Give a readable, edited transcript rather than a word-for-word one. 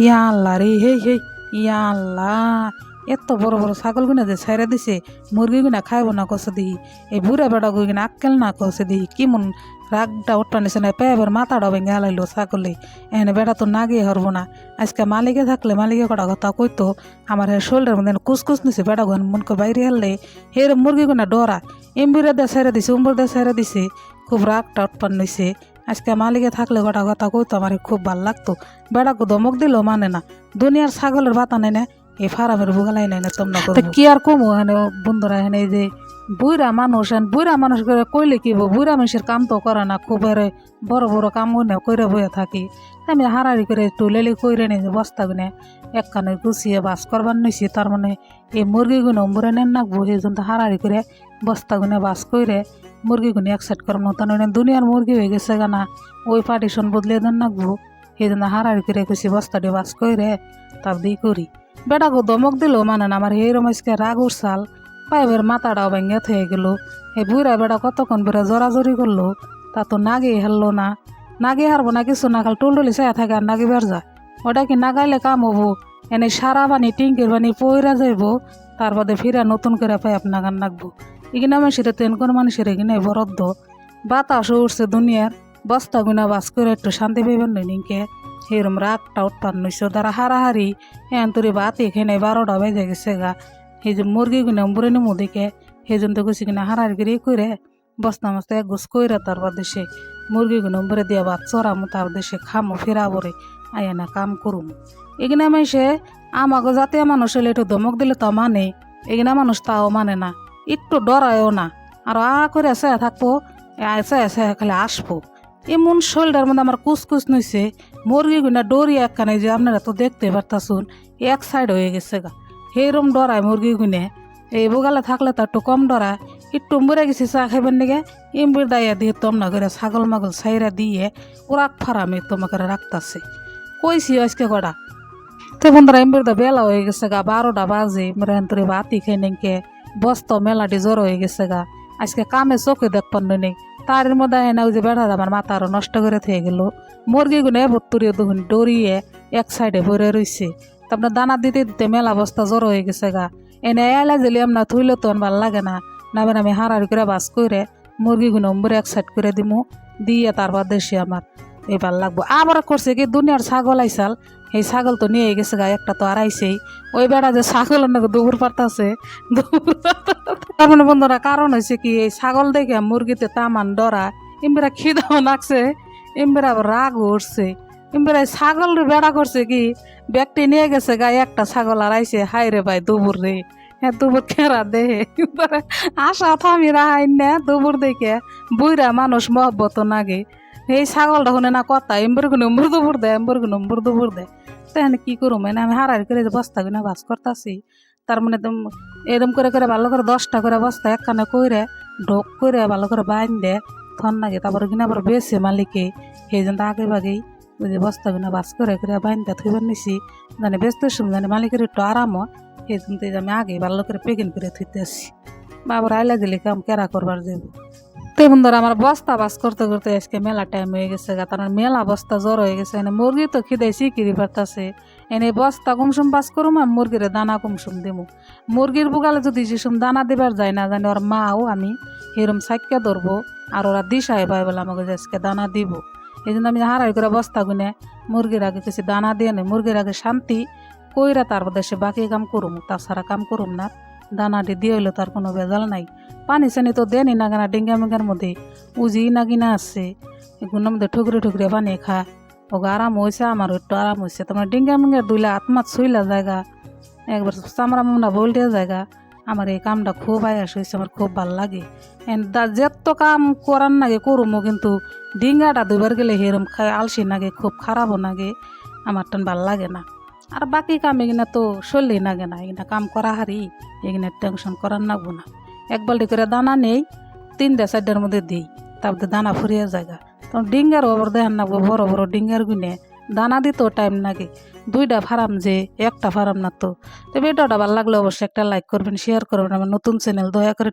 ইয়া আল্লাহ রে, হেই হেই, ইয়া আল্লাহ, এত বড় বড় ছাগল গুনা যে ছাইরা দিছে, মুরগি গুনা খাইব না কষে দিই, এই বুড়া বেড়া গুনা আক্কেল না কষে দিই, কেমন রাগটা উঠটা নিছে না, পেয়েবার মাথাটা ভেঙে হালাইলো ছাগলে। এখানে বেড়া তো না গিয়ে হরবো না। আজকে মালিকে থাকলে মালিকে কটা কথা কইতো, আমার শরীরের মধ্যে কুচকুচ নিছে, বেড়া গুন মনকে বাইরে হারলে হের মুরগি গুনা ডরা, এমবিরা দিয়ে ছাইরা দিছে, উম্বর দিয়ে ছাইরা দিছে, খুব রাগটা উৎপন্ন হয়েছে। আজকে মালিকে থাকলে কটা কথা কইতো, আমার খুব ভাল লাগতো। বেড়াকে ধমক দিল মানে না, দুনিয়ার ছাগলের বাতা নেই না, এই ফারামের বুগালাই নাই না তোমরা কি আর কমো। এখানে বন্ধুরা এখানে এই যে বুড়া মানুষ করে কইলে কি বুড়া মানুষের কাম তো করে না, খুব বড় বড় কাম করে বয়ে থাকি। আমি হারাড়ি করে একটু লেলি কইরে নিয়ে বস্তা গুনে একখানে গুছিয়ে বাস করবার নিছি, তার মানে এই মুরগি গুনে উম্বরে নেন নাকবো, সেই জন্য হারাড়ি করে বস্তা গুনে বাস করে মুরগি গুনে এক সাইড করবো, তার মানে দুনিয়ার মুরগি হয়ে গেছে গানা, ওই পার্টিশন বদলে দেন নাকবো, সেই জন্য হারাড়ি করে খুশি বস্তা দিয়ে বাস করে তার দিয়ে করি। বেটাকে দমক দিল মানে না, আমার এই রমেশকে রাগ উঠছাল, পাইবের মাথাটাও ভেঙে থেকে গেল। এই বুড়া বেটা কতক্ষণ বেড়া জোরাজোরি করলো, তা তো নাগে হারলো না, নাগে হারবো না কিছু না, খাল টুলটুলি চাইয়া থাকে আর নাগে বের যায়। ওটা কি নাগাইলে কাম হবো, এনে সারা পানি টিঙ্কির পানি পইরা যাইব, তার বাদে ফিরা নতুন করে পাইপ নাগান নাকবো। এখানে মানুষের তেন কোন মানুষের এখানে বরদ্দ বাতাসও উঠছে দুনিয়ার, বস্তা গুনা বাস করে একটু শান্তি পাইবেন নিকে, সেরম রাগটা উৎপন্ন হয়েছে তারা হারাহারি। হ্যাঁ তোর বাত এখানে 12টা বেজে গেছে গা, সেই যে মুরগি গুনা বুড়ে নিমু দিকে, সেই জন্য তো গেছি কিনা হারাহারি করে করে বস্তা মস্তা এক গোস কইরা তারপর দেশে মুরগি গুনা বুড়ে দিয়ে ভাত চড়ামো, তার দেশে খামো ফেরাবরে আয়া না কাম করুম। এখানে মাইসে আমাকে জাতীয় মানুষ হলে একটু ধমক দিলে তা মানে, এখানে মানুষ তাও মানে না, একটু ডরায়ও না, আর করে আছে থাকবো, আছে খালি আসবো। এমন শরীরটার মধ্যে আমার কুচকুচ নইছে, মুরগি গুনা ডরি একখানে যে আপনারা তো দেখতে পারতাছুন এক সাইড হয়ে গেছে গা, সেইরম ডরায় মুরগি গুনে। এই বোগালে থাকলে তো একটু কম ডরায়, একটু মরে গেছি চা খাইবেন নাকি এমবির দাইয়া দিয়ে তোমরা করে ছাগল মাগল ছাইরা দিয়ে ওরা ফারামে তোমাকে রাখতাছে কইছি আজকে কটা। তো বন্ধুরা এমবির দা বেলা হয়ে গেছে গা, 12টা বাজে, মেরে বাতি খাই নাকি বস্তা মেলাটি জ্বর হয়ে গেছে গা, আজকে কামে চোখে দেখবার নেই। তার মধ্যে না ওই যে বেড়া আমার মাথা আরো নষ্ট করে থেকে গেল, মুরগি গুনে ভর্তুরিয়ে দেখুন ডরিয়ে এক সাইডে ভরে রয়েছে, তারপরে দানা দিতে দিতে মেলা বস্তা জ্বর হয়ে গেছে গা। এনে এলা জেলি আমরা থইলে তো ভাল লাগে না, নামেন আমি হারাড়ি করে বাস করে মুরগি গুনে উম্বরে এক সাইড করে দিমু, দিয়ে তারপর দেশে আমার এই ভাল লাগবো। আবার করছে কি দুনিয়ার ছাগল আইসাল, এই ছাগল তো নিয়ে গেছে গা, একটা তো আড়াইছেই, ওই বেড়া যে ছাগল দুপুর পারতাছে তার মানে বন্ধুরা কারণ হয়েছে কি এই ছাগল দেখে মুরগিতে তামান ডরা, এমবেরা খিদাও লাগছে, এমবেরা আবার রাগ উঠছে, এমবেরা ছাগল বেড়া করছে কি ব্যক্তি নিয়ে গেছে গায়ে একটা ছাগল আর আইসে হাই রে ভাই দুপুর রে, হ্যাঁ দুপুর কেরা দেহে আশা থামি রাহাই না দুপুর দেখে বুইরা মানুষ মহব্বত নাগে, এই ছাগলটা শুনে না কথা এমবের কোনো উম্বর দুপুর দেয়, এমবের কোনো উম্বর দুপুর দেয়। তাহলে কি করুম, মানে আমি হারাই করে বস্তা কিনা বাস করতেছি, তার মানে এরম করে করে ভালো করে 10টা করে বস্তা একখানে কইরে ঢোক করে ভালো করে বাইন দে থন নাগে, তারপরে কিনা আবার বেছে মালিকে, সেই জন্য আগে বাগেই ওই যে বস্তা কিনা বাস করে করে বাইন দে থইবার নিছি, জানি ব্যস্ত সময় জানি মালিকের একটু আরাম হয়, সেই জন্য আমি আগে ভালো করে পেকিং করে থইতে আসি, বাবার আইলা দিলে কাম কেরা করবার যাবো। তো বন্ধুরা আমার বস্তা বাস করতে করতে আজকে মেলা টাইম হয়ে গেছে গা, তার মেলা বস্তা জ্বর হয়ে গেছে, এনে মুরগি তো খিদাই সিকিরি পারতাছে, এনে বস্তা কুমসুম বাস করুম আর মুরগির দানা কুমসুম দেবো। মুরগির বুগালে যদি যেসব দানা দেবার যায় না জানি ওর মাও আমি এরম সাইকা ধরবো, আর ওরা দিশায় পাই বলে আমাকে আজকে দানা দিব, এই জন্য আমি হারাই করে বস্তা গুনে মুরগির আগে কিছু দানা দিয়ে নেই, মুরগির আগে শান্তি কইরা তারপর দেশে বাকি কাম করুম, তাছাড়া কাম করুম না। দানাটি দিয়ে হইলে তার কোনো ভেজাল নাই, পানি চানি তো দেনি না কেনা, ডিঙ্গা মেঙ্গার মধ্যে উজি না কিনা আছে, এগুলোর মধ্যে ঠুকরে ঠুকরে পানি খা, ওগা আরাম হয়েছে, আমার একটু আরাম হয়েছে। তোমার ডিঙ্গা মেঙ্গার দুইলা আত্মাত ছইলা জায়গা একবার চামড়া মুমড়া বলটে জায়গা, আমার এই কামটা খুব আয়াস হয়েছে, আমার খুব ভাল লাগে। যেত কাম করার নাগে করুমো, কিন্তু ডিঙ্গাটা দুইবার গেলে হেরম খাই আলসি নাগে, খুব খারাপও নাগে, আমার টান ভাল লাগে না। আর বাকি কাম এগুলো তো চললেই নাগে না, এগুলো কাম করা হারি, এগুলো টেনশন করার নাগবো না। এক বালটি করে দানা নেই 3-4টার মধ্যে দিই, তারপরে দানা ফুরিয়ে জায়গা, তখন ডিঙ্গার ওপর দেখান নাগবো, বড় বড় ডিঙ্গার গুনে দানা দিতেও টাইম লাগে, 2টা ফার্ম যে একটা ফার্ম না। তো ভিডিওটা ভালো লাগলে অবশ্যই একটা লাইক করবেন, শেয়ার করবেন, আমার নতুন চ্যানেল দয়া করে